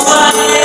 Suoane,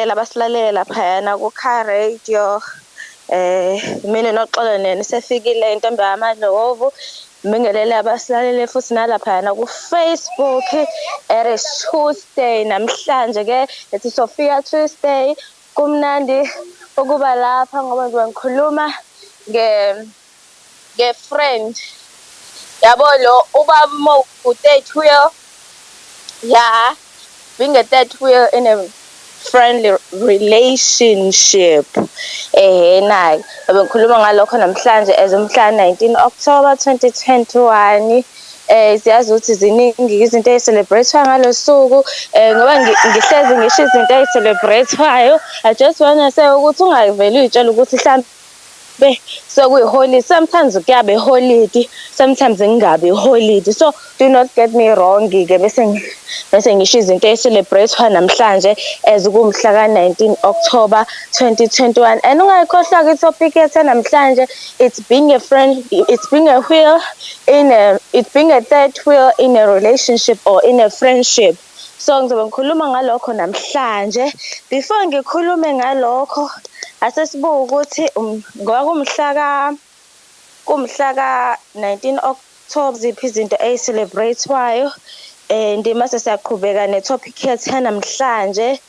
ngibingelela abasilaleli laphayana ku-Car Radio. Mina Noxolo Nene sefikile intombi yamadlovu. Ngibingelele abasilaleli futhi nalaphayana ku-Facebook. It is Tuesday namhlanje ke ethi Sophia Tuesday. Kumnandi ukuba lapha ngoba ngikhuluma nge-friend. Yabo lo ubaba Mo u-third wheel. Yeah, being a third wheel in a friendly relationship. Nayi bengikhuluma ngalokho namhlanje as umhla 19 October 2021. Siyazi ukuthi ziningi izinto ezicelebratewa ngalosuku ngoba ngihlezi ngisho izinto ezicelebratewayo. I just wanna say ukuthi ungaveli uyitshela ukuthi mhlambe sekuyi-holiday. Sometimes kuyabe holiday, sometimes kungabi holiday. So do not get me wrong ke bese ngisho izinto ezicelebratewa namhlanje as kumhla ka 19 October 2021. And ungayikhohlwa itopic yethu namhlanje, it's being a friend, it's being a wheel it's being a third wheel in a relationship or in a friendship. So ngizobe ngikhuluma ngalokho namhlanje. Before ngikhulume ngalokho, asesibuka ukuthi kumhla ka 19 October ziphi izinto ezicelebratewayo. Mase siyaqhubeka netopic yethu namhlanje.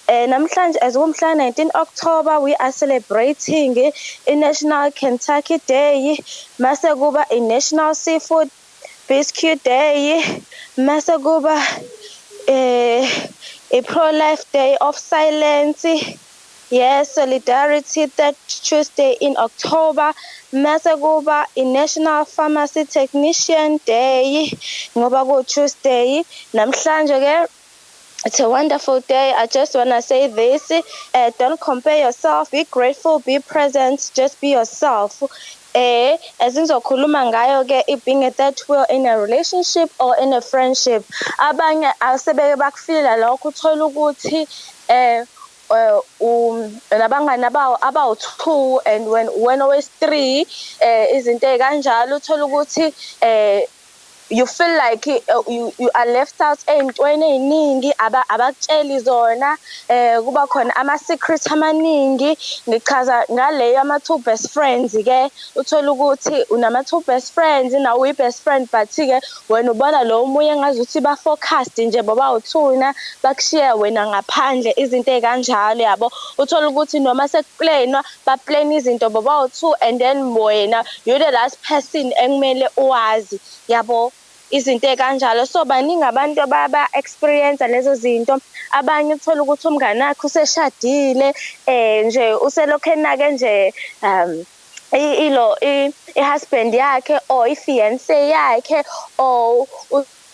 Namhlanje as kumhla 19 October we are celebrating i-National Kentucky Day. Mase kuba i-National Seafood Biscuit Day. Mase kuba a pro-life day of silence. Yes, solidarity, that Tuesday in October. Mase kuba i-National Pharmacy Technician Day ngoba ku Tuesday. Namhlanje ke it's a wonderful day. I just want to say this. Don't compare yourself. Be grateful. Be present. Just be yourself. As ngizokhuluma ngayo ke, it being a third wheel in a relationship or in a friendship. Abanye asebeke bakufila lokho uthola ukuthi nabangani abawu-2 and when always 3 izinto ey'kanjalo uthola ukuthi you feel like you are left out ey'ntweni ey'ningi abakutsheli zona. Kuba khona ama-secret amaningi. Ngichaza ngaleyo ama-2 best friends ke, uthola ukuthi unama-2 best friends nawe uyi-best friend, but-ke wena ubona lo omunye ngazuthi ba-focused nje bawu-2 bakushiya wena ngaphandle, izinto ey'kanjalo yabo. Uthola ukuthi noma sekuplanwa baplane izinto bawu-2 and then wena you're the last person ekumele uwazi yabo, izinto ey'kanjalo. So baningi abantu ababa-experience lezo zinto. Abanye uthola ukuthi umngane wakhe useshadile nje uselokhu enake nje i-husband yakhe or i-fiancé yakhe or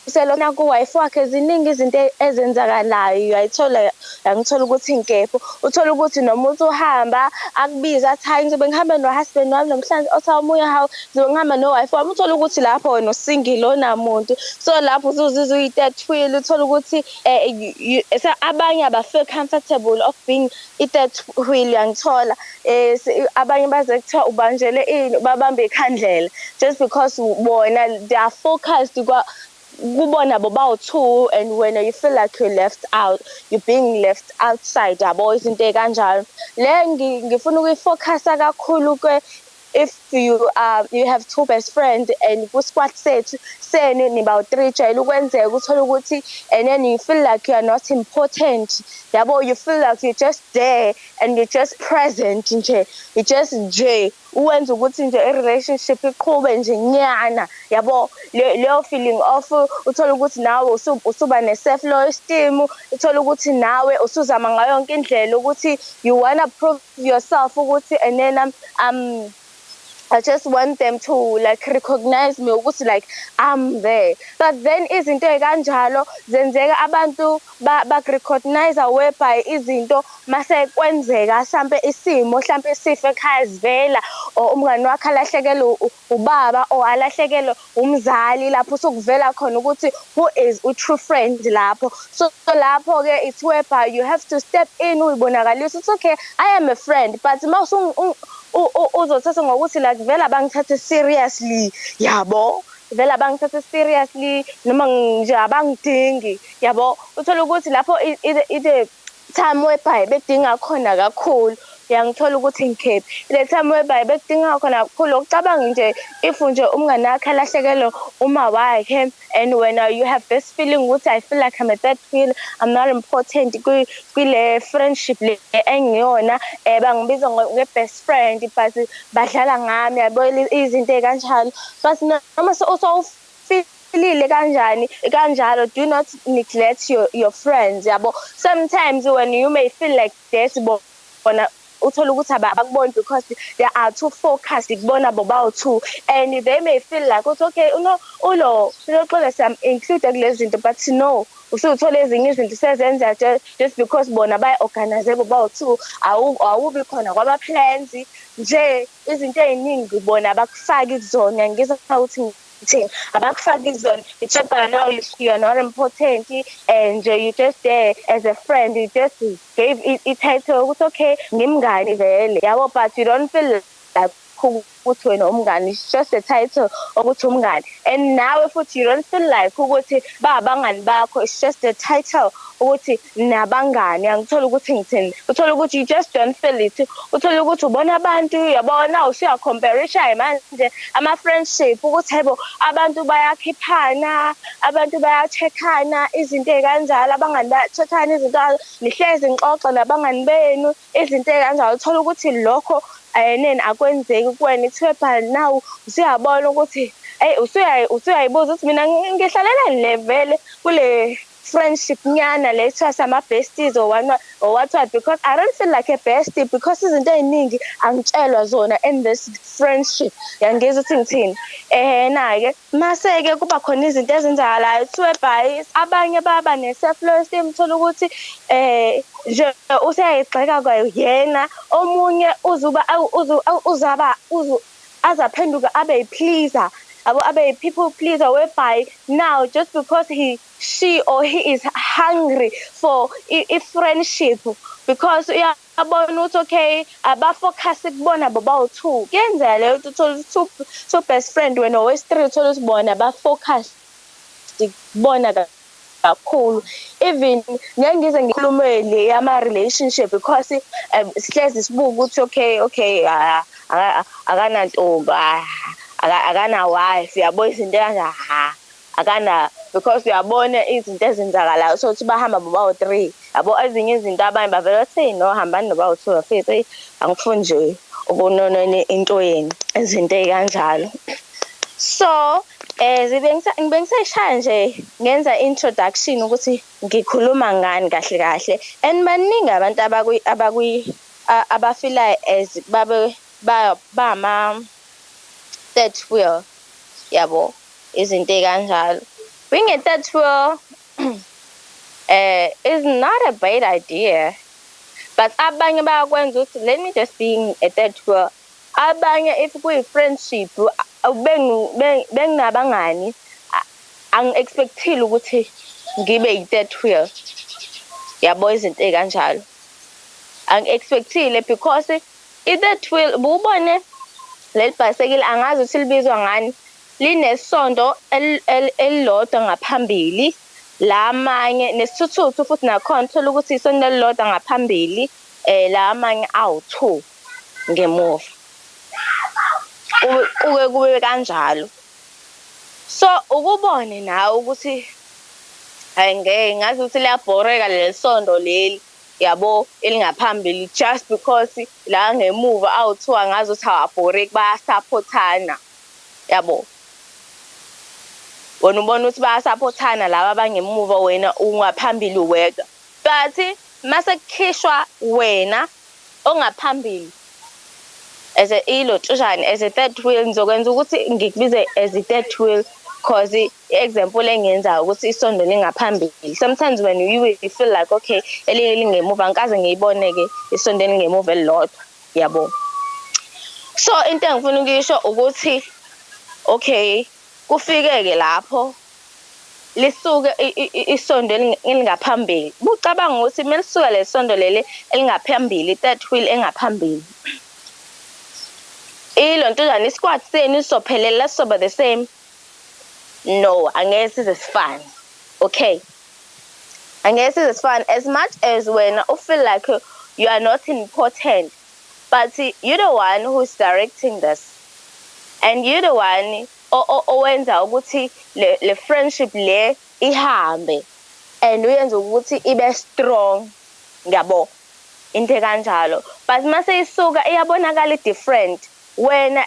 uselona ku-wife wakhe. Ziningi izinto ezenzakalayo, angithola ukuthi inkepho. Uthola ukuthi nomuntu uhamba akubiza athi hayi ngizobe ngihamba no-husband wami namhlanje, othi omunye hawu ngizobe ngihamba no-wife wami. Uthola ukuthi lapho wena usingile onamuntu. So lapho uzizwa uyi-third wheel. Uthola ukuthi abanye abafeel comfortable of being i-third wheel, uyangithola. Abanye baze kuthiwa ubanjele ini, babambe ikhandlela just because bona they are focused kubona bobawu-2 and when you feel like you're left out, you're being left outside yabo, izinto ey'kanjalo. Le ngifuna ukuyifocusa kakhulu ke if you have 2 best friends and ku-squad sethu senu nibawu-3 jayele ukwenzeka uthola ukuthi and then you feel like you are not important yabo, you feel like you're just there and you're just present nje, you just nje uwenza ukuthi nje i-relationship iqhube nje nyana yabo. Leyo feeling of uthola ukuthi nawe usuba ne-self low esteem. Uthola ukuthi nawe usuzama ngayo yonke indlela ukuthi you wanna prove yourself ukuthi and then I just want them to like recognize me ukuthi like I'm there. But then izinto ey'kanjalo zenzeka abantu baku-recognize whereby izinto mase kwenzeka hlampe isimo hlampe sife ekhaya sivela or umngani wakhe alahlekelwe ubaba or alahlekelwe umzali, lapho sokuvela khona ukuthi who is a true friend lapho. So lapho ke it's whereby you have to step in uyibonakalisa. It's okay, I am a friend, but mawusu uzothatha ngokuthi like vele abangithathe seriously yabo, vele abangithathe seriously noma nje abangidingi yabo. Uthola ukuthi lapho time whereby bedinga khona kakhulu uyangithola ukuthi ngikhephi. Le time whereby bedinga khona kakhulu ucabanga nje if nje umngane wakhe alahlekelwe uma wakhe and wena you have this feeling ukuthi I feel like I'm a third wheel, I'm not important kwile friendship le engiyona bangibiza nge-best friend but badlala ngami yabo izinto ey'kanjalo but noma usawufilile kanjalo do not neglect your friends yabo. Sometimes when you may feel like this bona uthola ukuthi abakuboni because they are too focused kubona bobawu-two and they may feel like ukuthi okay ulo siyam-include kulezi zinto but no usuthola ezinye izinto sezenza just because bona baya-organize bobawu-two awubi khona kwama-plans nje izinto ey'ningi bona bakufaki kuzona ngizwa ukuthi abakufaki kuzona i-check now you are not important and you just there as a friend you just gave it title ukuthi okay ngimngani vele yabo but you don't feel like ukuthi wena umngani it's just a title ukuthi umngani and nawe futhi you don't feel like ukuthi babangani bakho it's just a title ukuthi nabangani angithola ukuthi ngithini uthola ukuthi you just don't feel it uthola ukuthi ubona abantu uyabona usuya-comparisha manje ama-friendship ukuthi yebo abantu bayakhiphana abantu bayacheckana izinto ey'kanjalo abangani bayacheckana izinto nihlezi ngixoxa nabangani benu izinto ey'kanjalo uthola ukuthi lokho nene akwenzeki kuwena ithiwe phela nawe usuyabona ukuthi usuyayibuza ukuthi mina ngihlalelani le vele kule friendship nyana le kuthiwa sama-besties or what because I don't feel like a bestie because izinto ey'ningi angitshelwa zona in this friendship yangizwa ukuthi ngithini na-ke mase-ke kuba khona izinto ezenzakalayo kuthiwe bhayi abanye baba ne-self-low esteem uthola ukuthi nje useyayigxeka kwayena omunye azaphenduka abe yi-pleaser yabo abe yi-people pleaser whereby now just because she or he is hungry for i-friendship because uyabona ukuthi okay abafocus kubona bobawu-two kuyenzeka leyo ukuthi uthole two best friend wena owes-three uthole ukuthi bona bafocus kubona kakhulu even ngeke ngize ngikhulume le yama-relationship because sihlezi sibuka ukuthi okay akanantombi akana-wife yabo izinto kanje because uyabona izinto ezenzakalayo so ukuthi bahamba bobawu-three yabo ezinye izinto abanye bavele bathi no hambani nobawu-two bafethu angifuni nje ukunonona into yenu izinto ey'kanjalo so ngisayishaya nje ngenza introduction ukuthi ngikhuluma ngani kahle and baningi abantu abafilayo as bama-third wheel yabo izinto ey'kanjalo. Being a third wheel is not a bad idea but abanye bayakwenza ukuthi let me just be a third wheel abanye if kuyi-friendship benginabangani angi-expect-ile ukuthi ngibe yi-third wheel yabo izinto ey'kanjalo angi-expect-ile because i-third wheel buwubone leli bhayisekile angazi ukuthi libizwa ngani linesondo elilodwa ngaphambili la manye nesithuthuthu futhi nakhona uthola ukuthi isondo elilodwa ngaphambili la amanye awu-two ngemuva kube kanjalo so ukubone nawe ukuthi ngeke ngazi ukuthi liyabhoreka leli sondo leli yabo elingaphambili just because la ngemuva awu-two angazi ukuthi awabhoreki bayasaphothana yabo wena ubona ukuthi bayasaphothana laba abangemuva wena ungaphambili wedwa but mase kukhishwa wena ongaphambili as a third wheel ngizokwenza ukuthi ngikubize as a third wheel cause i-example engiyenzayo ukuthi isondo lingaphambili sometimes when you feel like okay elinye lingemuva ngikaze ngiyibone-ke isondo elingemuva elilodwa yabo so into engifuna ukuyisho ukuthi okay kufike-ke lapho lisuke isondo elingaphambili bucabanga ukuthi uma lisuka le sondo leli elingaphambili i-third wheel engaphambili ilo ntonjani isquad senu sizophelela sizoba the same no angeke size sifane okay I guess it's fun as much as when I feel like you are not important, but you're the one who's directing this, and you're the one owenza ukuthi le friendship le ihambe, and uyenza ukuthi ibe strong, ngiyabo into kanjalo. But mase isuka iyabonakala different wena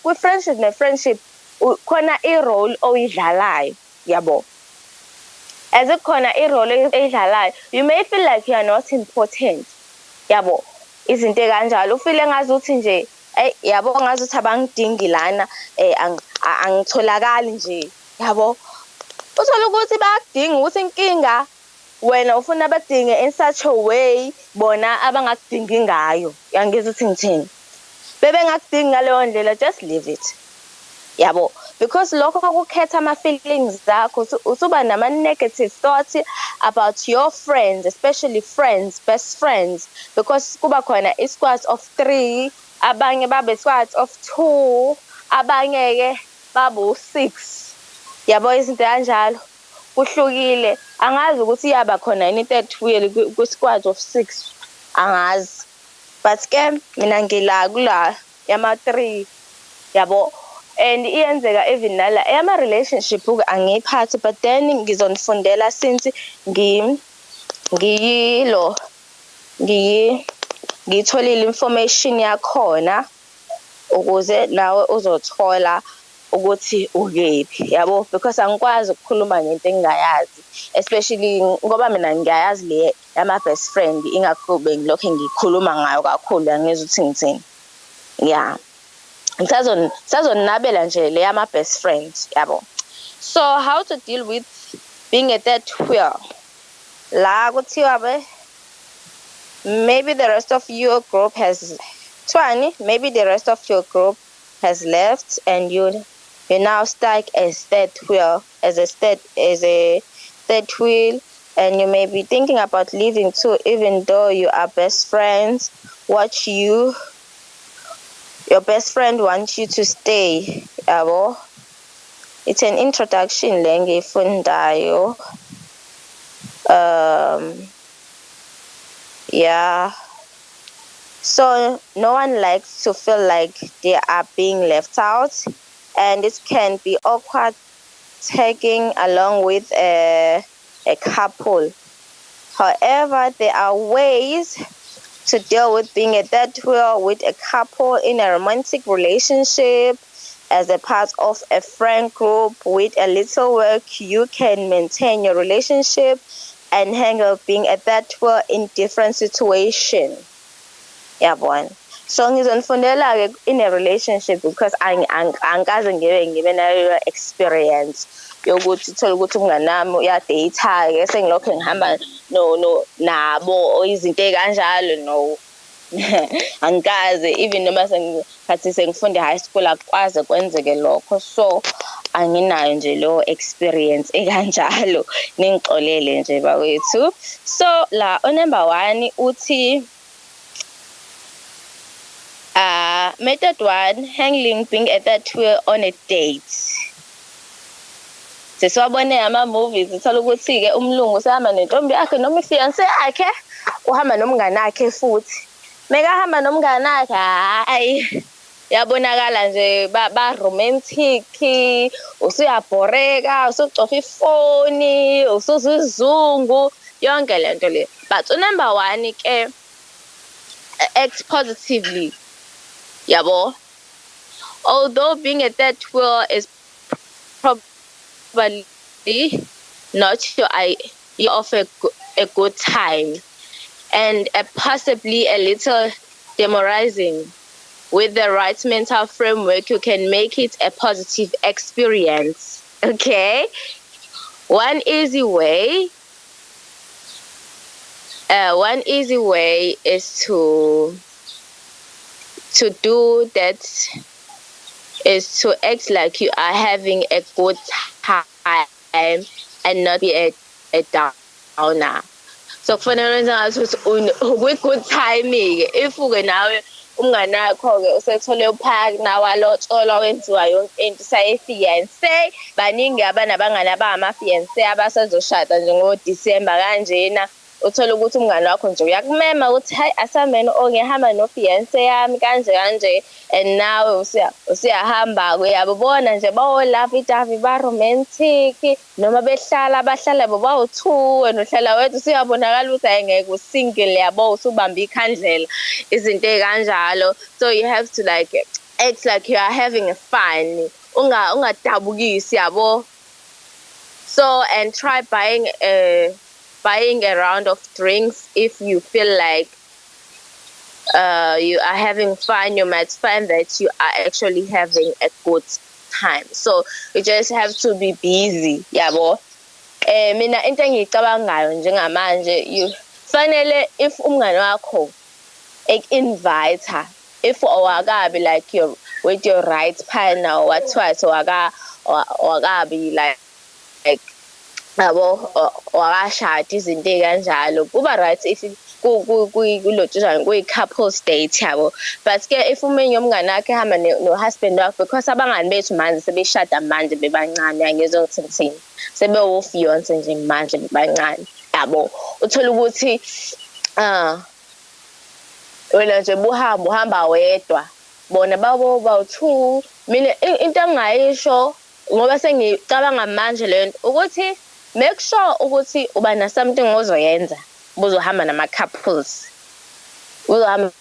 kwi-friendship ne-friendship khona i-role oyidlalayo, yabo. As khona i-role eyidlalayo, you may feel like you are not important, yabo. Izinto kanjalo ufile ngazi uthi nje yabo ngazi uthi abangidingi lana angitholakali nje, yabo. Uthola ukuthi bayakudinga ukuthi inkinga wena ufuna abadinge in such a way bona abangakudingi ngayo. Yangizwa ukuthi ngithini? Bebengakudingi ngaleyo ndlela, just leave it, yabo, because lokho kokukhetha ama-feelings zakho usuba nama-negative thoughts about your friends, especially friends, best friends, because kuba khona i-squad of 3, abanye babe squad of 2, abanye-ke babu 6, yabo. Izinto kanjalo kuhlukile, angazi ukuthi iyaba khona yini i-third wheel kwi-squad of 6, angazi, but ke mina ngila kula yama-3, yabo. And iyenzeka even nala eyama-relationship angiyiphathi, but then ngizonifundela since ngiyitholile information yakhona ukuze nawe uzothola ukuthi ukephi, yabo, because angikwazi ukukhuluma ngento engingayazi, especially ngoba mina ngiyayazi le yama-best friend, ingakho bengilokho ngikhuluma ngayo kakhulu, angizwa ukuthi ngithini, yeah. Ngisazonabela nje le yama-best friends, yabo. So how to deal with being a third wheel? La kuthiwa maybe the rest of your group has maybe the rest of your group has left and you're now stuck as third wheel, as a third wheel, and you may be thinking about leaving too, even though you are best friends. Your best friend wants you to stay, yabo. It's an introduction le ngiyifundayo. Yeah. So no one likes to feel like they are being left out, and it can be awkward tagging along with a couple. However, there are ways to deal with being a third wheel with a couple in a romantic relationship. As a part of a friend group, with a little work, you can maintain your relationship and handle being a third wheel in different situations. Yabona. So ngizonifundela in a relationship because angikaze ngibe nayo experience yokuthi thola ukuthi umnganami uyadate-ke sengilokho ngihamba nabo izinto kanjalo, no. Angikaze, even noma sengathi sengifunde high school akwazi kwenzeke lokho, so anginayo nje lo experience ekanjalo, ningixolele nje bawethu. So la number 1 uthi method 1, handling being a third wheel on a date. Sesiwabone ama-movies uthola ukuthi-ke umlungu usehamba nentombi yakhe noma ifiance yakhe, uhamba nomngane wakhe futhi. Mekahamba nomngane wakhe, hayi, yabonakala nje ba-romantic, usuyabhoreka, usucofa ifoni, usuzwa isizungu, yonke lento le. But number 1 ke, act positively, yabo. Although being a third wheel is probably not your idea of a good time and possibly a little demoralizing, with the right mental framework, you can make it a positive experience. Okay? One easy way is to do that is to act like you are having a good time and not be a downer. So kufanele wenza ngathi with good timing, if uke nawe umngani wakho-ke usethole uphakna walotsholwa wenziwa yonke into usayi-fiance. Baningi abanabangani abangama-fiance abasezoshada nje ngo-December kanjena. Uthole ukuthi umngani wakho nje uyakumema ukuthi hayi asamene ngihamba no-fiance yami kanje kanje, and nawe usiyahamba-ke uyabona nje bawo-lovey-dovey ba-romantic, noma bahlala bawu-2 wena uhlala wedwa usuyabonakala ukuthi hhayi ngeke u-single yabo, usubambe ikhandlela, izinto ey'kanjalo. So you have to like act like you are having fun, ungadabukisi yabo. So and try buying a round of drinks if you feel like you are having fun. You might find that you are actually having a good time. So you just have to be busy, yabo. Mina into engiyicabangayo njengamanje, you fanele if umngani wakho invite her, if awakabi like you're with your right partner or what twice, awakabi like yabo wakashada izinto ey'kanjalo, kuba right if kulotshani kuyi-couples date yabo. But-ke if umenye umngani wakhe ehamba no-husband wakhe, because abangani bethu manje sebeshada manje bebancane, angizwa ukuthi ngithini, sebewo-fiance nje manje bebancane yabo. Uthole ukuthi wena nje uhamba wedwa, bona bawu-2. Mina into engingayisho ngoba sengicabanga manje lento ukuthi make sure ukuthi uba na something ozoyenza, uzohamba nama-couples, uzohamba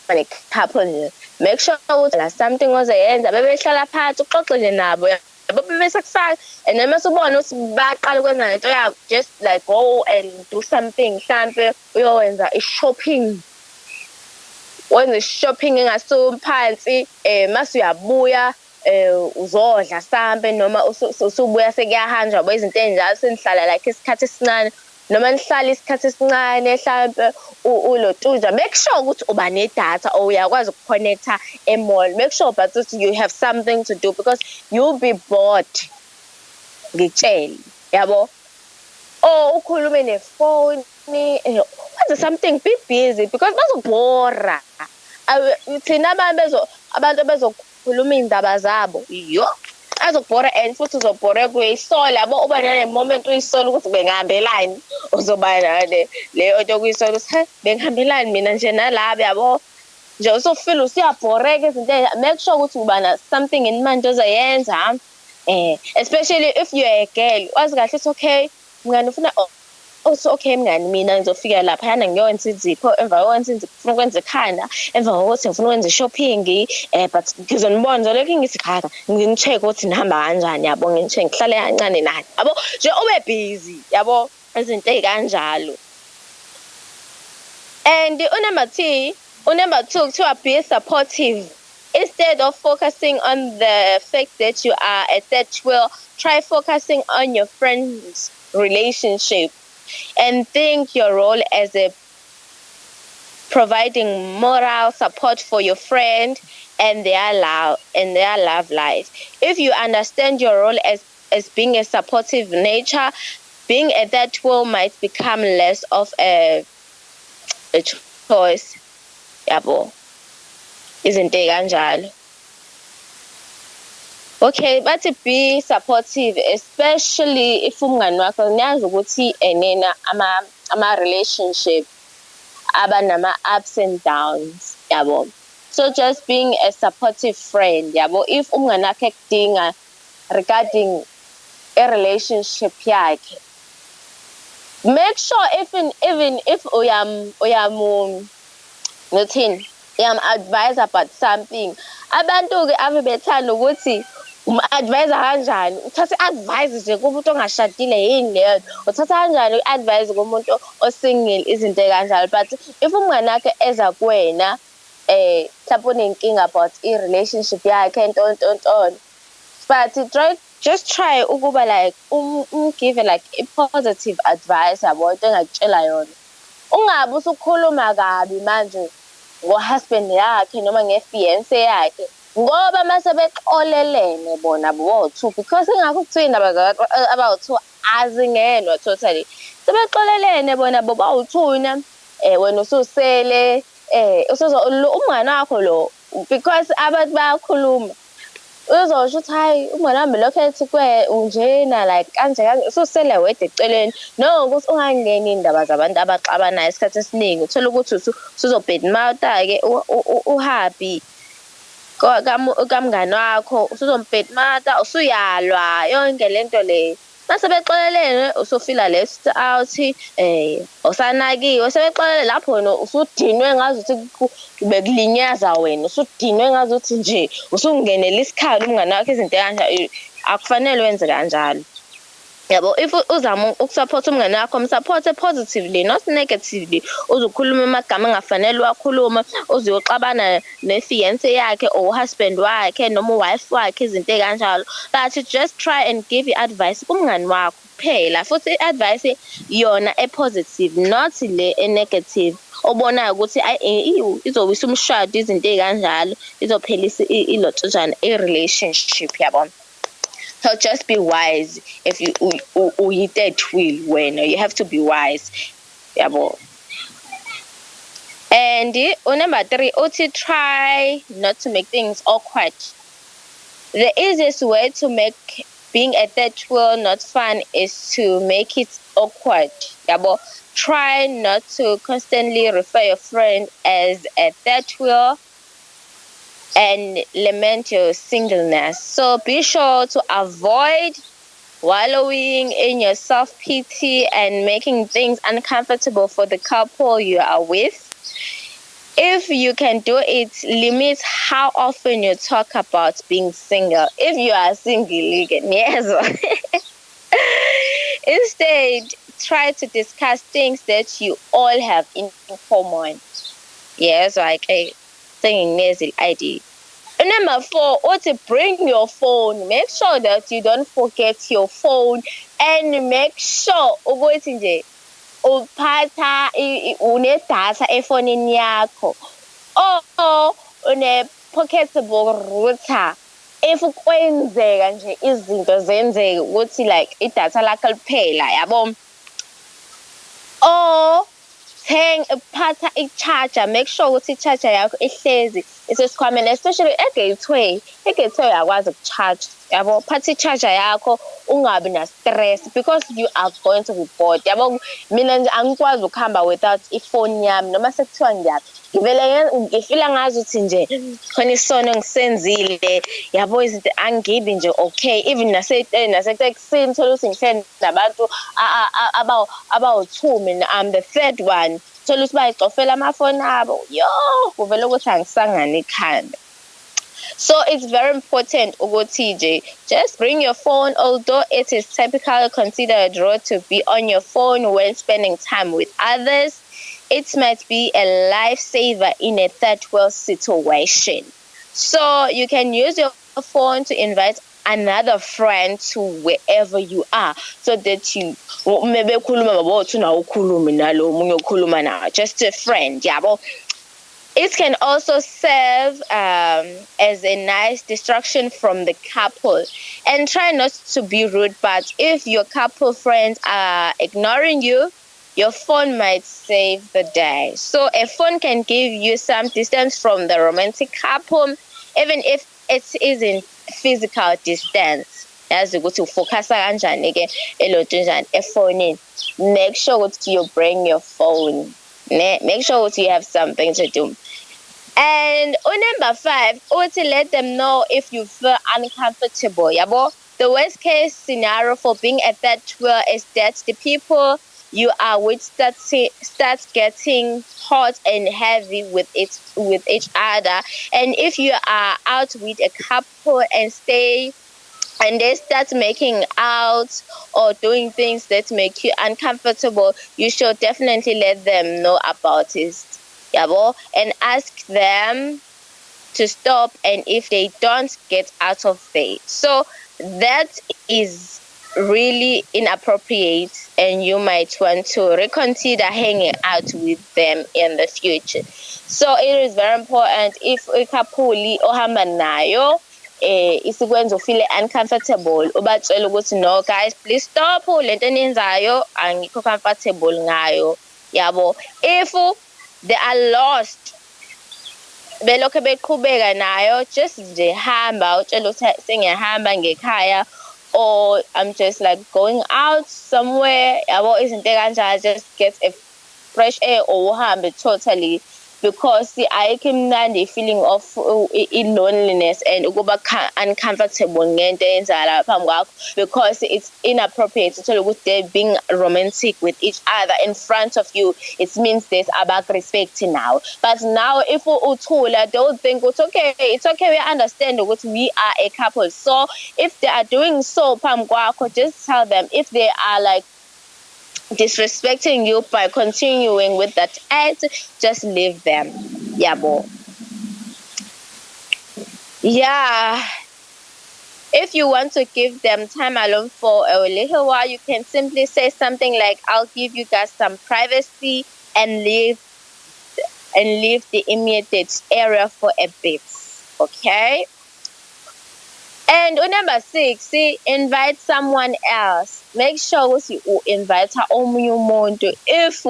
ne-couple nje. Make sure ukuthi la something ozoyenza, bebehlala phansi uxoxe nje nabo, bese kusasa, and then mase ubona ukuthi baqala ukwenza lento yabo, just like go and do something, mhlampe uyowenza i-shopping, wenza i-shopping engasuphansi, mase uyabuya uzodla sambe, noma usubuya sekuyahanjwa izinto ey'njalo, senihlala like isikhathi esincane, noma nihlala isikhathi esincane mhlampe ulotuja. Make sure ukuthi uba nedatha or uyakwazi ukukhonektha e-mall. Make sure but you have something to do because you'll be bored, ngitshela yabo. Or ukhulume nefoni, wenza something, be busy because bazobhora. Thina abantu bezokhuluma iy'ndaba zabo, azokubhora and futhi uzobhore kuyisola yabo. Uba nale-moment uyisola ukuthi bengihambelani, uzoba leyo nto kuyisola ukuthi bengihambelani mina nje nalaba yabo. Nje usufeel usiyabhoreka izinto. Make sure ukuthi uba na something in mind ozoyenza, especially if you're a girl, wazi kahle it's okay mngani ufuna okay mngani mina ngizofika laphayana ngiyokwenza izipho, emva kokwenza izipho ngifuna ukwenza ikhanda, emva kokuthi ngifuna ukwenza i-shopping, but ngizonibona ngizolokhu ngisikhatha ngi-check ukuthi nihamba kanjani yabo, ngi-check ngihlale kancane nani yabo, nje ube busy yabo, izinto ey'kanjalo. And number 2 kuthiwa be supportive. Instead of focusing on the fact that you are a third wheel, try focusing on your friend's relationship and think your role as a providing moral support for your friend and their love life. If you understand your role as being a supportive nature, being a third wheel might become less of a choice yabo, izinto ey'kanjalo. Okay, but be supportive, especially if umngani wakho niyazi ukuthi nena ama-relationship abanama-ups and downs yabo. So just being a supportive friend yabo, if umngani wakhe ekudinga regarding a relationship yakhe, make sure even if advise about something. Abantu-ke ave bethanda ukuthi advise kanjani, uthatha i-advice nje kumuntu ongashadile yini leyo, uthatha kanjani i-advice kumuntu o-single, izinto ey'kanjalo. But if umngani wakhe eza kuwena mhlawumbe unenkinga about i-relationship yakhe ntontontoni, but just try ukuba like give like i-positive advice yabo, into engakutshela yona. Ungabe usukhuluma kabi manje ngo-husband yakhe noma nge-fiance yakhe, ngoba mase bexolelene bona bo-2, because ingakho kuthiwa iy'ndaba abawu-2 azingenwa totally. Sebexolelene bona bobawu-2 wena ususele umngane wakho lo because abantu bayakhuluma uzosho ukuthi hayi umngane wami lokho ethi unjena like kanje ususele wedwa eceleni nokuthi ungangeni indaba zabantu abaxabanayo isikhathi esiningi uthola ukuthi usuzobhedimouth-ke uhappy kamngane wakho usuzombhedimouth usuyalwa yonke lento le masebexolelene usufila left out usanakiwe sebexolele lapho usudinwe ngazuthi bekulinyaza wena usudinwe ngazuthi nje usungenela isikhali umngane wakho izinto kanje akufanele wenze kanjalo yabo if uzama ukusupport umngane wakho msupport positively not negatively uzokhuluma amagama angafanele wakhuluma uzoxabana nefiance yakhe or husband wakhe noma wife wakhe izinto kanjalo but just try and give advice kumngane wakho kuphela futhi advice yona positive not le negative obonayo ukuthi izowisa umshado izinto kanjalo izophelisa ilotshana relationship yabo. So just be wise if you hit that wheel when you have to be wise. Yabo. And number 3, try not to make things awkward. The easiest way to make being a third wheel not fun is to make it awkward. Yabo. Try not to constantly refer your friend as a third wheel and lament your singleness. So be sure to avoid wallowing in your self-pity and making things uncomfortable for the couple you are with. If you can do it, limit how often you talk about being single. If you are single, you can yes. Instead, try to discuss things that you all have in common. Yes, like saying nasal ID. Number 4, bring your phone. Make sure that you don't forget your phone and make sure ukuthi nje uphatha unedatha efonini yakho or une-pocketable router if kwenzeka nje izinto zenzeke ukuthi like idatha lakho liphela yabo or phatha i-charger, make sure ukuthi i-charger yakho ihlezi isesikhwameni, especially e-gateway uyakwazi uku-charge yabo. Phatha i-charger yakho ungabi na-stress because you are going to be bored yabo. Mina nje angikwazi ukuhamba without ifoni yami noma sekuthiwa ngifila ngazuthi nje khona isono ngisenzile yabo, izinto angibi nje okay. Even nasekuseni thola ukuthi ngihleli nabantu abawu-2 mina I'm the third one, thola ukuthi bayicofela amafoni abo kuvele ukuthi angisangani ikhanda. So it's very important ukuthi just bring your phone. Although it is typically considered rude to be on your phone when spending time with others, it might be a lifesaver in a third world situation. So you can use your phone to invite another friend to wherever you are, so that you maybe just a friend yabo. It can also serve as a nice distraction from the couple. And try not to be rude, but if your couple friends are ignoring you, your phone might save the day. So a phone can give you some distance from the romantic couple, even if it isn't physical distance. As you go to focus on phone, make sure that you bring your phone. Make sure that you have something to do. And number 5, let them know if you feel uncomfortable. Yabo. The worst case scenario for being a third wheel is that the people you are with starts getting hot and heavy with each other. And if you are out with a couple and they start making out or doing things that make you uncomfortable, you should definitely let them know about it. Yabo, and ask them to stop, and if they don't, get out of there. So that is really inappropriate, and you might want to reconsider hanging out with them in the future. So it is very important if a couple ohamba nayo isikwenza ufeel uncomfortable, ubatshela ukuthi no guys, please stop, lento eniyenzayo angikho comfortable ngayo yabo. If they are lost belokhe beqhubeka nayo, just nje hamba utshela ukuthi sengiyahamba ngekhaya, or I'm just like going out somewhere, yabo izinto kanjalo, just get a fresh air or uhambe totally, because ayikho imnandi feeling of loneliness and ukuba uncomfortable ngento eyenzakala phambi kwakho, because it's inappropriate to tell ukuthi they're being romantic with each other in front of you. It means there's respect now. But now if uthula, they will think it's okay, we understand ukuthi we are a couple. So if they are doing so phambi kwakho, just tell them. If they are like disrespecting you by continuing with that act, just leave them. Yabo. Yeah. If you want to give them time alone for a little while, you can simply say something like, I'll give you guys some privacy and leave the immediate area for a bit. Okay? And number 6, invite someone else. Make sure you invite omunye umuntu if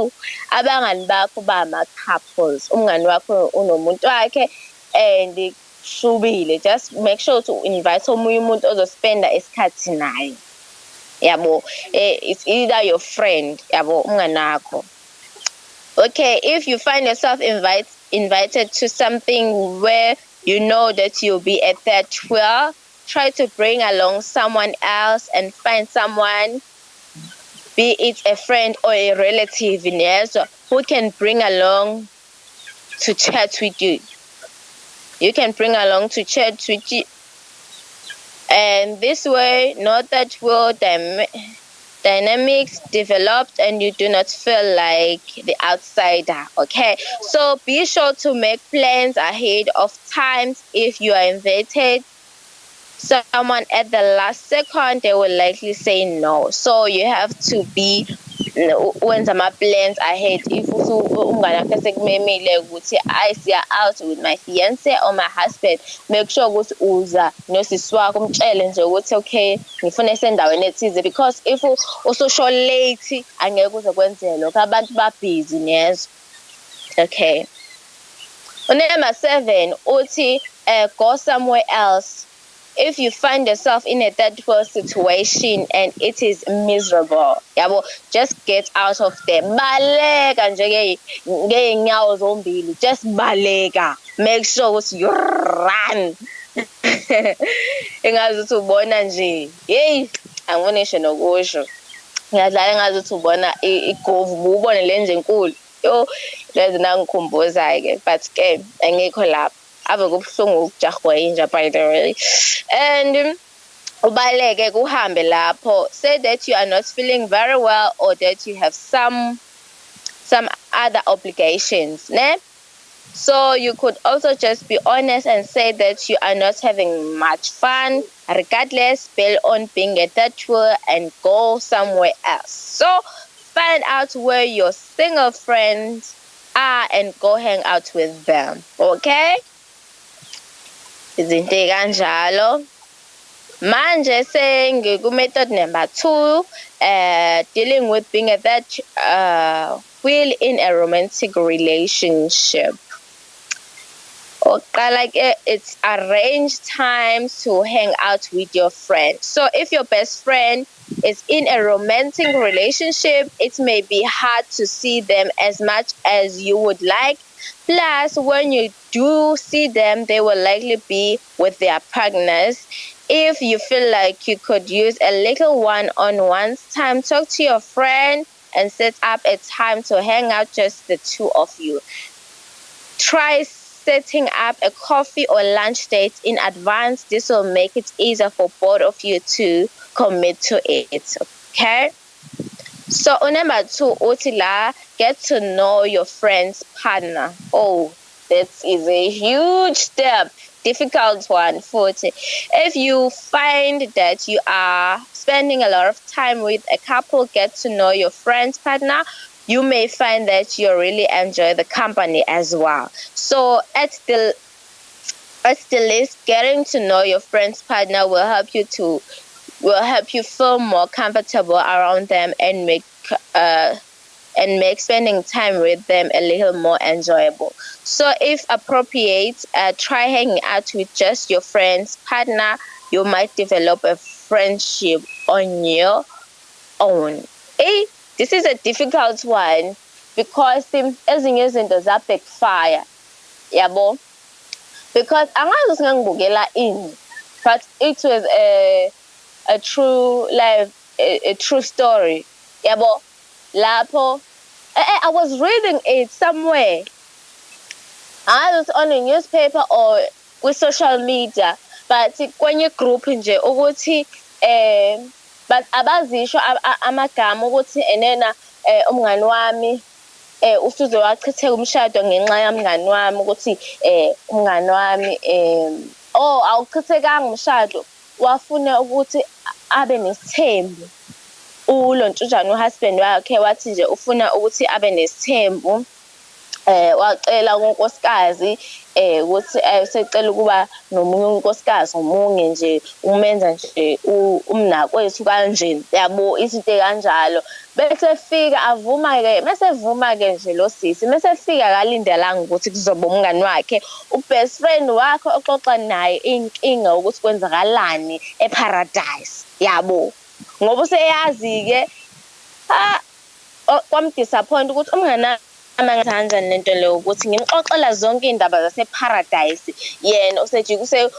abangani bakho bama couples. Umngani wakho unomuntu wakhe and shubile. Just make sure to invite omunye umuntu ozospenda isikhathi naye. Yabo, it's either your friend, yabo, umngani wakho. Okay, if you find yourself invited to something where you know that you'll be at that wheel, try to bring along someone else and find someone, be it a friend or a relative, who can bring along to chat with you. You can bring along to chat with you. And this way, not that will dynamics developed and you do not feel like the outsider. Okay, so be sure to make plans ahead of times. If you are invited someone at the last second, they will likely say no. So you have to be when some plans ahead. If I see out with my fiance or my husband, make sure ukuthi uza nosisi wakho umtshele nje ukuthi okay ngifuna esendaweni ethize, because if usho late angeke uze kwenzela lokho, abantu ba busy nezo. Okay, number 7 uthi go somewhere else. If you find yourself in a third world situation and it is miserable, yabo, just get out of there. Baleka nje ngeenyawo zombili, just baleka. Make sure you run. Engazi ukuthi ubona nje, hey, angonisho nokusho. Ngiyadlala engazi ukuthi ubona igovu, ubone le nje enkulu. Yo, lezi nangikhumbuza ke, but ke angekho lapha. Ave kubuhlungu ukujahwa inja, by the way. And ubaleke kuhambe lapho. Say that you are not feeling very well or that you have some other obligations, ne? So you could also just be honest and say that you are not having much fun. Regardless, bail on being a third wheel and go somewhere else. So find out where your single friends are and go hang out with them. Okay? Izinto kanjalo. Manje method number 2, dealing with being at that wheel in a romantic relationship. Like it's arrange times to hang out with your friend. So if your best friend is in a romantic relationship, it may be hard to see them as much as you would like. Plus, when you do see them, they will likely be with their partners. If you feel like you could use a little one-on-one time, talk to your friend and set up a time to hang out, just the two of you. Try setting up a coffee or lunch date in advance. This will make it easier for both of you to commit to it. Okay? So number 2, Otila, get to know your friend's partner. Oh, that is a huge step. Difficult one, 40. If you find that you are spending a lot of time with a couple, get to know your friend's partner. You may find that you really enjoy the company as well. So at the least, getting to know your friend's partner will help you feel more comfortable around them and and make spending time with them a little more enjoyable. So if appropriate, try hanging out with just your friend's partner. You might develop a friendship on your own. This is a difficult one because ezinye izinto za-backfire, yabo. Because angazi singangibukela ini, but it was a true life, a true story, yabo. Lapho I was reading it somewhere. I was on a newspaper or with social media, but kwenye group nje ukuthi but abazisho amagama ukuthi enena umngani wami usuze wachitheka umshado ngenxa yamngani wami ukuthi umngani wami awuchithekanga umshado, wafuna ukuthi abe nesithembu. Ulontshujana uhusband wakhe wathi nje ufuna ukuthi abe nesithembu, wacela kunkosikazi ukuthi secela ukuba nomunye unkosikazi omunye nje umenza nje umnakwethu kanje, yabo, izinto kanjalo. Bese fika avuma-ke, mesevuma-ke nje lo sisi, mesefika akalindelanga ukuthi kuzoba umngani wakhe, u-best friend wakhe oxoxa naye inkinga ukuthi kwenzakalani eparadise, yabo. Ngoba useyazi-ke kwamdisappoint ukuthi umngani kanjani lento leyo ukuthi ngimxoxela zonke iy'ndaba zaseparadise, yena usejike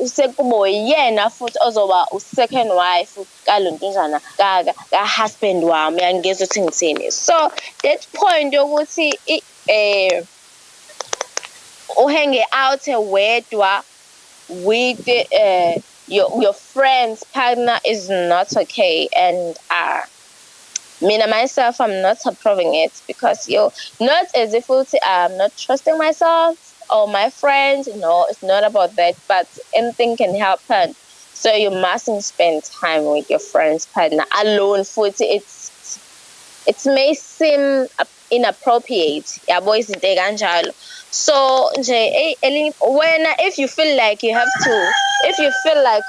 usekubo yena futhi ozoba u-second wife kalontujana ka-husband wami, angizwa ukuthi ngithini. So that point yokuthi uhange out wedwa with your friend's partner is not okay, and me myself, I'm not approving it because not as if I'm not trusting myself or my friends. No, it's not about that, but anything can happen. So you mustn't spend time with your friend's partner alone. It may seem inappropriate. Yeah, boys, so if you feel like you have to, if you feel like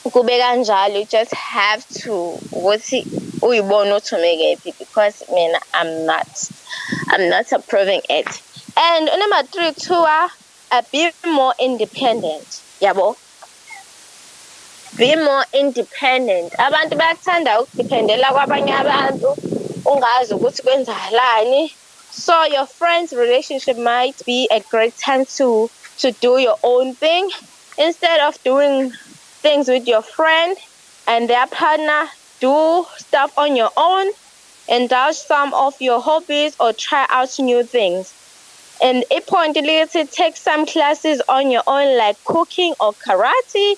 kube kanjalo, you just have to ukuthi uyibone ukuthi umekephi, because mina I'm not approving it. And number 3 too, be more independent, yabo. Be more independent. Abantu bayakuthanda ukudependela kwabanye abantu ungazi ukuthi kwenzakalani. So your friend's relationship might be a great time to do your own thing instead of doing things with your friend and their partner. Do stuff on your own, indulge some of your hobbies, or try out new things. And importantly, to take some classes on your own, like cooking or karate.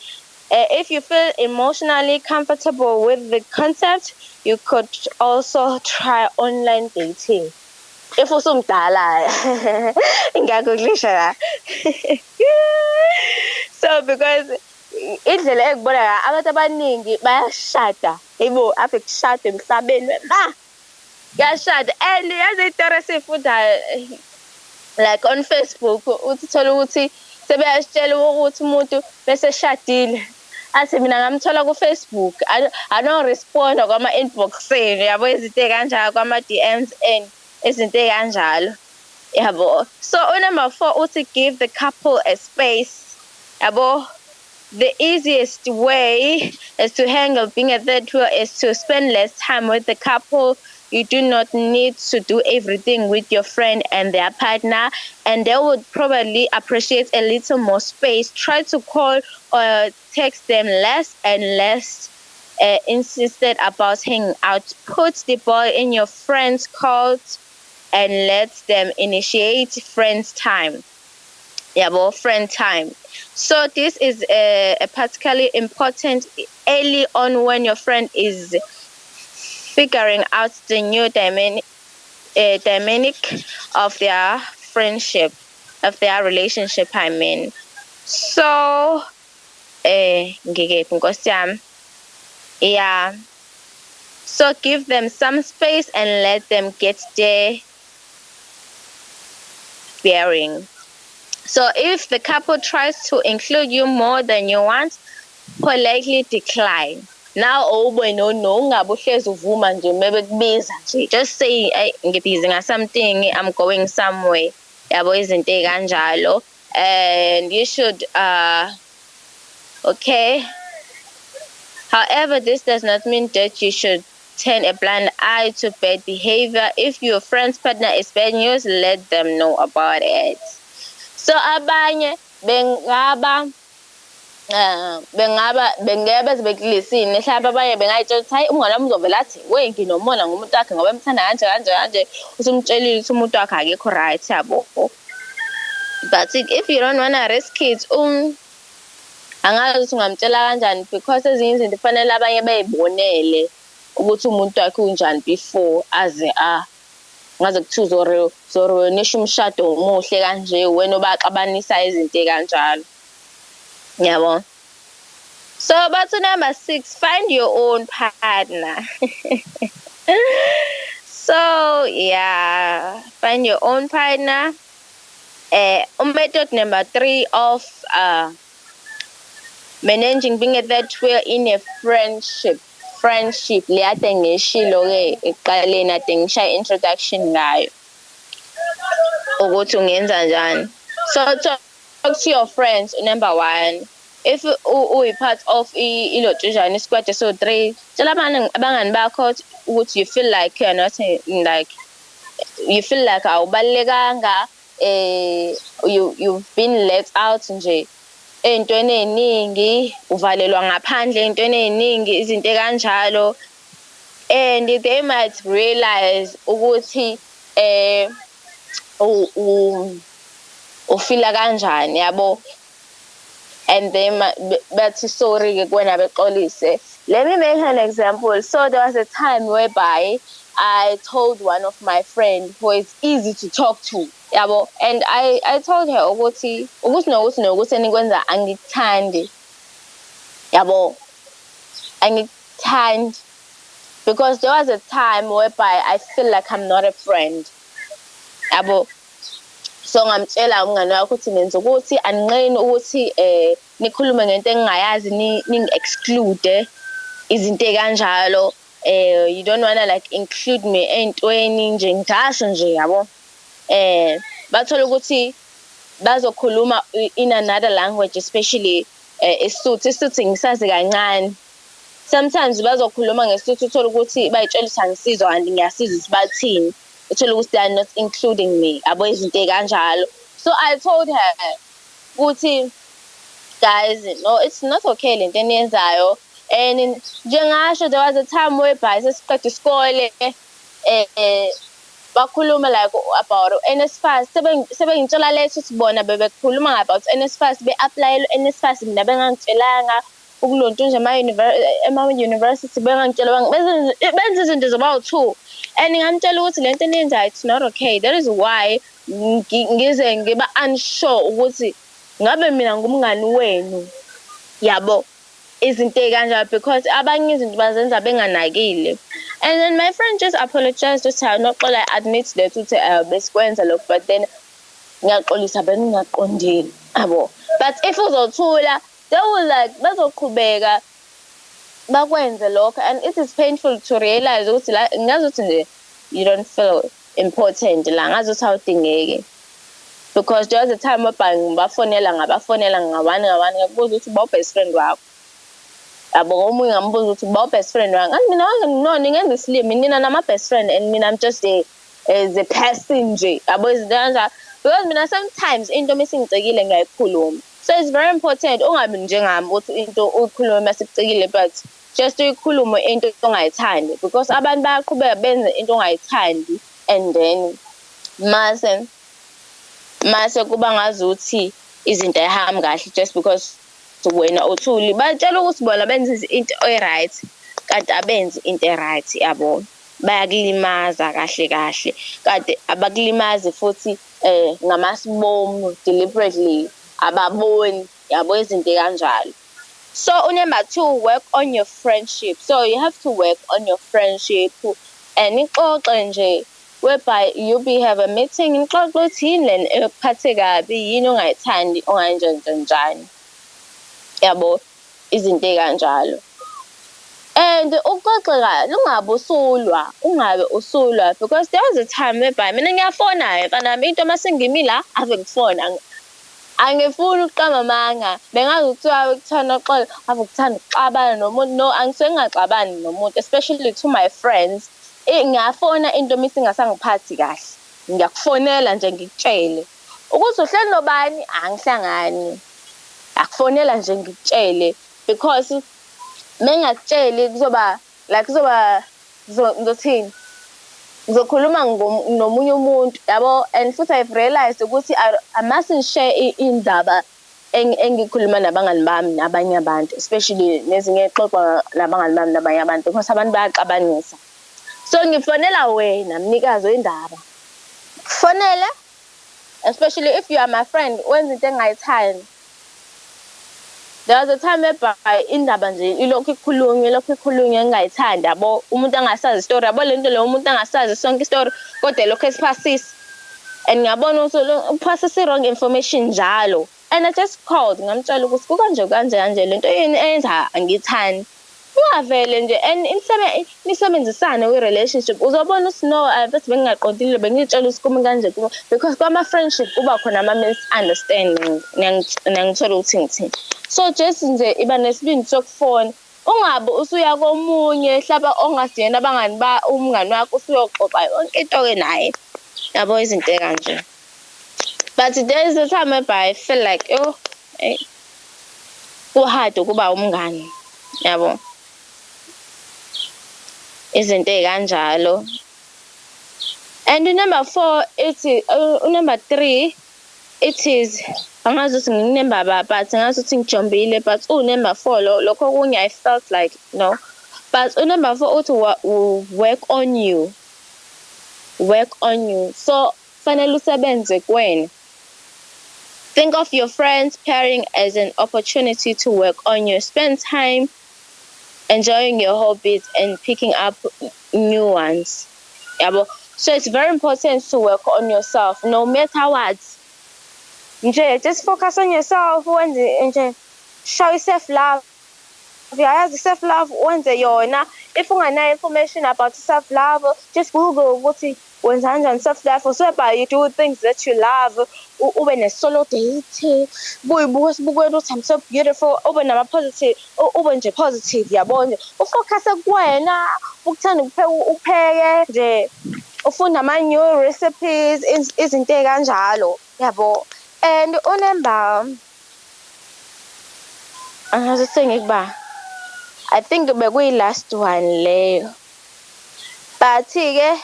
If you feel emotionally comfortable with the concept, you could also try online dating. If usumdala, ingakuglisha. So because indlela ekubona abantu abaningi bayashada, yebo, ave kushada emhlabeni kuyashada. And yazi itori esifunda like on Facebook, uthi thola ukuthi sebeyasitshela ukuthi umuntu bese shadile, athi mina ngamthola ku Facebook, I don't respond kwama inboxeni, yabo, izinto kanjalo kwama DMs and izinto kanjalo, yabo. So number 4 uthi give the couple a space, yabo. The easiest way is to handle being a third wheel is to spend less time with the couple. You do not need to do everything with your friend and their partner, and they would probably appreciate a little more space. Try to call or text them less and less. Insisted about hanging out. Put the ball in your friend's court and let them initiate friends time. Yeah, well, friend time. So this is particularly important early on when your friend is figuring out the new dynamic of their friendship, of their relationship, I mean. So, yeah. So give them some space and let them get their bearing. So if the couple tries to include you more than you want, politely decline. now no ungabe uhlezi uvuma nje mebekubiza nje, just say ngibhizi something, I'm going somewhere, yabo izinto ey'kanjalo. And you should okay, however, this does not mean that you should turn a blind eye to bad behavior. If your friend's partner is bad news, let them know about it. So abanye bengaba bekulisini, mhlawumbe abanye bengayitshela ukuthi hayi umngane wami uzovela athi we nginomona ngumuntu wakhe ngoba emthanda kanje kanje kanje, usumtshelile ukuthi umuntu wakhe akekho right, yabo. But if you don't want to risk it, angazi ukuthi ungamtshela kanjani, because ezinye izinto kufanele abanye bey'bonele ukuthi umuntu wakhe unjani before aze ngaze kuthiwa uzonisha umshado omuhle kanje, wena obaxabanisa izinto ey'kanjalo. Yabo. So bathi number 6, find your own partner. So yeah, find your own partner. Method number 3 of managing being a third wheel in a friendship le ade ngishilo ke ekuqaleni ade ngisha introduction ngayo ukuthi ungenza njani. So talk to your friends. Number 1, if part of ilotshani squad so 3, tshela abangani bakho ukuthi you feel like you're not like, you feel like awubalekanga, you've been let out nje ey'ntweni ey'ningi, uvalelwa ngaphandle ey'ntweni ey'ningi, izinto ekanjalo. And they might realize ukuthi ufila kanjani, yabo. And they bathi sorry ke kuwena bexolise. Let me make an example. So there was a time whereby I told one of my friends who is easy to talk to, yabo, and I told her ukuthi nokuthi enikwenza angikuthandi, yabo, angikuthandi, because there was a time whereby I feel like I'm not a friend, yabo. So ngamtshela umngane wakho ukuthi nenza ukuthi aninqeni ukuthi nikhulume ngento engingayazi, ningi-exclude izinto ey'kanjalo. You don't wanna like include me ey'ntweni nje ngisho nje, yabo. Bathola ukuthi bazokhuluma in another language, especially isisuthi ngisazi kancane. Sometimes bazokhuluma ngesisuthi uthola ukuthi bayitshela ukuthi angisizwa kanti ngiyasiza ukuthi bathini, uthola ukuthi they are not including me, yabo, izinto ey'kanjalo. So I told her ukuthi guys, no, it's not okay lento eniyenzayo. And njengasho there was a time whereby sesiqeda isikole bakhuluma like about NSFAS, sebengitshela lethu sibona bebekhuluma about NSFAS, be-applyela NSFAS, mina bengangitshelanga ukulonto nje ema-university, bengangitshela benza izinto zobawu-2. And ngamtshela ukuthi lento eniyenzayo it's not okay. That is why ngize ngiba unsure ukuthi ngabe mina ngumngani wenu, yabo, izinto ey'kanjalo, because abanye izinto bazenza benganakile. And then my friend just apologized, just Noxolo, I admit that ukuthi besikwenza lokho, but then ngiyaxolisa bengingaqondile, yabo. But if uzothula, they will like bazoqhubeka bakwenze lokho, and it is painful to realize ukuthi la ngazuthi nje you don't feel important la, ngazuthi awudingeki. Because there was a time whereby ngabafonela ngawani ngakubuza ukuthi uba best friend wakho, yabo. Omunye ngambuza ukuthi uba best friend wakho, and mina no, ningenza isilimi, nina nama best friend and mina I'm just as a person nje, yabo, izinto kanjalo. Because mina sometimes into mesingicekile ngiyayikhuluma. So it's very important ungabi njengami ukuthi into uyikhulume masikucekile, but just uyikhulume into ongayithandi, because abantu bayaqhubeka benze into ongayithandi, and then mase kuba ngazuthi izinto ayihambi kahle just because wena uthuli. Batshela ukuthi bona benza into right kanti abenzi into right, yabo. Bayakulimaza kahle kanti abakulimazi futhi ngamasibomu deliberately, ababoni, yabo, izinto kanjalo. So number 2, work on your friendship. So you have to work on your friendship and ixoxe nje, whereby you have a meeting, nixoxe ukuthi yini lena ekuphathe kabi, yini ongayithandi, onganjenjani, yabo, izinto kanjalo. And uxoxeka lungabe usulwa because there was a time whereby mina ngiyafona mfanami into masengimi la ave ngifona angifuni ukuqamba amanga bengazi kuthiwa kuthanda uxolo ave kuthanda ukuxabana nomuntu no angisuke ngingaxabani nomuntu especially to my friends ngiyafona into mase ingasangiphathi kahle ngiyakufonela nje ngikutshele ukuthi uhleli nobani angihlangani akufonela nje ngikutshele because mengakutsheli kuzoba ngizothini ngizokhuluma nomunye umuntu yabo and futhi I've realized ukuthi I mustn't share indaba engikhuluma nabangani bami nabanye abantu especially nezinye exoxa nabangani bami nabanye abantu because abantu bayaxabanisa so ngifonela wena mnikazi wendaba kufonele especially if you are my friend wenza into engayithandi. There was a time whereby indaba nje ilokhu ikhulunywe ngingayithandi yabo umuntu angasazi story yabo lento lo umuntu angasazi sonke istory kodwa lokho esiphasisi and ngiyabona ukuthi uphasisa wrong information njalo and I just called ngamtshela ukuthi kanje lento yini enza angithandi ungavele nje and nisebenzisane kwi-relationship uzobona ukuthi no bese bengingaqondile bengitshela ukuthi kumi kanje because kwama-friendship kuba khona ama-misunderstanding ngiyangithola ukuthi ngithini so just nje iba nesibindi sokufona ungabe usuya komunye hlaba ongasiyena abangani umngani wakho usuyoxoxa yonke into-ke naye yabo izinto ekanje but there is a time whereby I feel like kuhard ukuba umngani yabo izinto ezikanjalo and number 4 number 3 it is angazi ukuthi nginumber but ngazi ukuthi ngijombile but number 4 lokho kunye I felt like no but number 4 uthi work on you so fanele usebenze kuwena. Think of your friends pairing as an opportunity to work on you. Spend time enjoying your hobbies and picking up new ones. Yabo. So it's very important to work on yourself, no matter what. Just focus on yourself. Show yourself love. Yazi self-love wenze yona. If ungana information about self-love, just Google ukuthi wenza kanjani self-love. So by you do things that you love. Ube ne-solo date. Buyibuka ukuthi I'm so beautiful. Ube nama-positive. Ube nje positive yabo nje. Ufocus kuwena. Ukuthanda upheke nje. Ufunda ama-new recipes. Izinto kanjalo yabo. And unemba angazi sengikuba I think bekuyi last one leyo but ke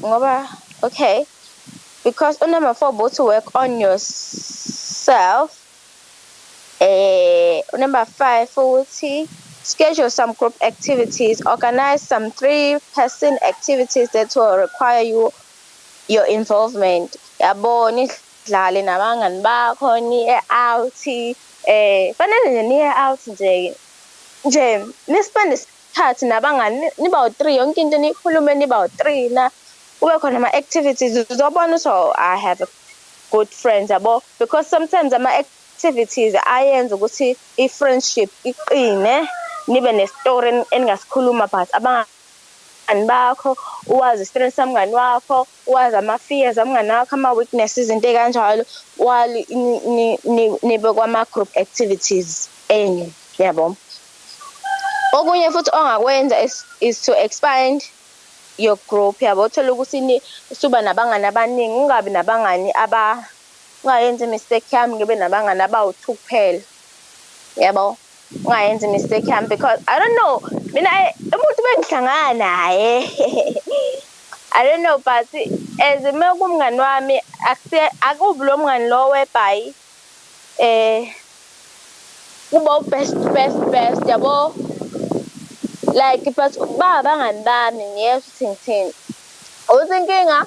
ngoba okay because number 4 both to work on yourself number 5 futhi schedule some group activities, organize some 3-person activities that will require your involvement yabo nidlale nabangani bakho niye out fanele nje niye out nje nispend isikhathi nabangani niba u3 yonke into nikhulume niba u3 na kube khona ama-activities uzobona ukuthi I have a good friends yabo because sometimes ama-activities ayenza ukuthi i-friendship iqine nibe ne-story eningasikhuluma but abangani bakho uwazi i-strengths samngani wakho uwazi ama-fears amngani wakho ama-weaknesses izinto kanjalo while nibe kwama-group activities enye yabo. Okunye futhi ongakwenza is to expand your group yabo thola ukuthi suba nabangani abaningi ungabi nabangani ungayenza mistake yami ngibe nabangani abawu2 kuphela yabo ungayenza mistake yami because I don't know mina umuntu bengihlangana naye I don't know but as kumngani wami akubi lo mngani lo whereby kuba best yabo like but babangani bami ngiyesithini uzinkinga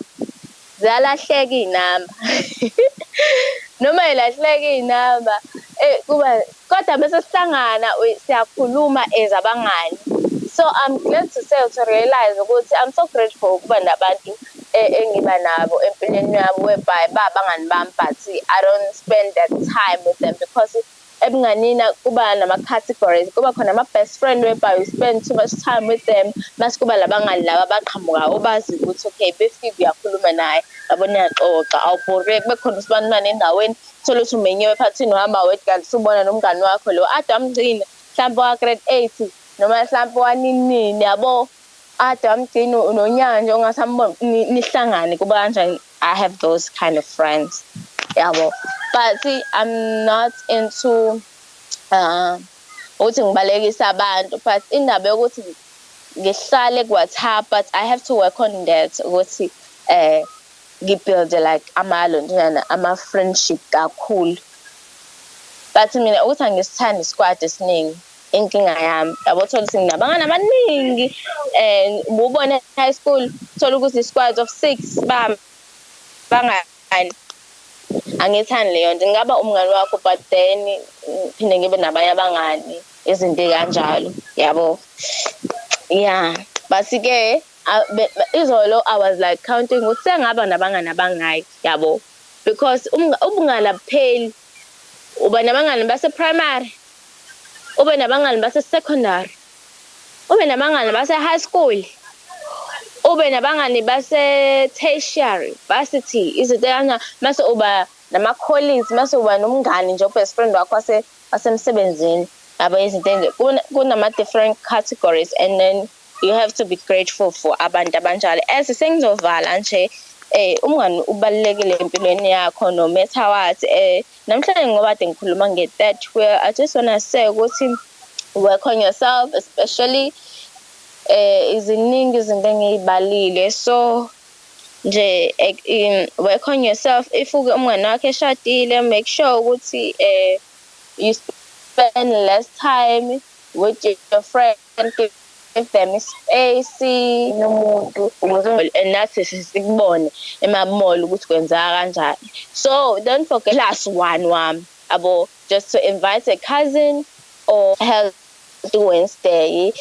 ziyalahleka inamba noma ilahleka inamba kuba kodwa bese sihlangana siyakhuluma ezabangani. So I'm glad to say to realize ukuthi I'm so grateful ukuba nabantu engiba nabo empilweni yami whereby babangani bami but I don't spend that time with them because ebunganini kuba nama-categories. Kuba khona ama-best friend whereby you spend too much time with them. Mase kuba labangani laba abaqhamuka obazi ukuthi okay befike uyakhuluma naye yabo niyaxoxa awubhoreki bekhona usibanibani endaweni uthole ukuthi umenyiwe phathini uhamba wedwa kanti usubona nomngani wakho lo ade wamgcina mhlawumbe wa-grade 8 noma mhlawumbe waninini yabo ade wamgcina unonyaka nje ongasamboni nihlangane kuba kanjani. I have those kind of friends yabo, but see, I'm not into ukuthi ngibalekise abantu, but indaba yokuthi ngihlale ku-WhatsApp, but I have to work on that ukuthi ngibuild like ama-friendship kakhulu. But mina ukuthi angisithandi isquad esiningi inkinga yami yabo, thola ukuthi nginabangani abaningi and ubona high school thola ukuthi i-squad of 6 bangani. Angithandi leyo nto, ngingaba umngani wakho but then phinde ngibe nabanye abangani izinto kanjalo yabo. Yeah, but-ke izolo I was like counting ukuthi sengaba nabangani abangaki yabo, because ubungani abupheli. Uba nabangani base-primary, ube nabangani base-secondary, ube nabangani base-high school, ube nabangani base-tertiary, varsity, izinto kanjalo. Mase uba nama-colleagues, mase uba nomngani nje best friend wakho wasemsebenzini yabo. Izinto kunama-different categories, and then you have to be grateful for abantu abanjalo. Sengizovala nje umngani ubalulekile empilweni yakho no matter what. Namhlanje ngoba ade ngikhuluma nge-third wheel, I just wanna say ukuthi work on yourself, especially iziningi izinto engiyibalile. So nje work on yourself. If umngani wakho eshadile, make sure ukuthi you spend less time with your friend, give them space nomuntu ukuze nathi sikubone ema-mall ukuthi kwenzeka kanjani. So don't forget +1 wami abo, just to invite a cousin or Healthy Wednesday.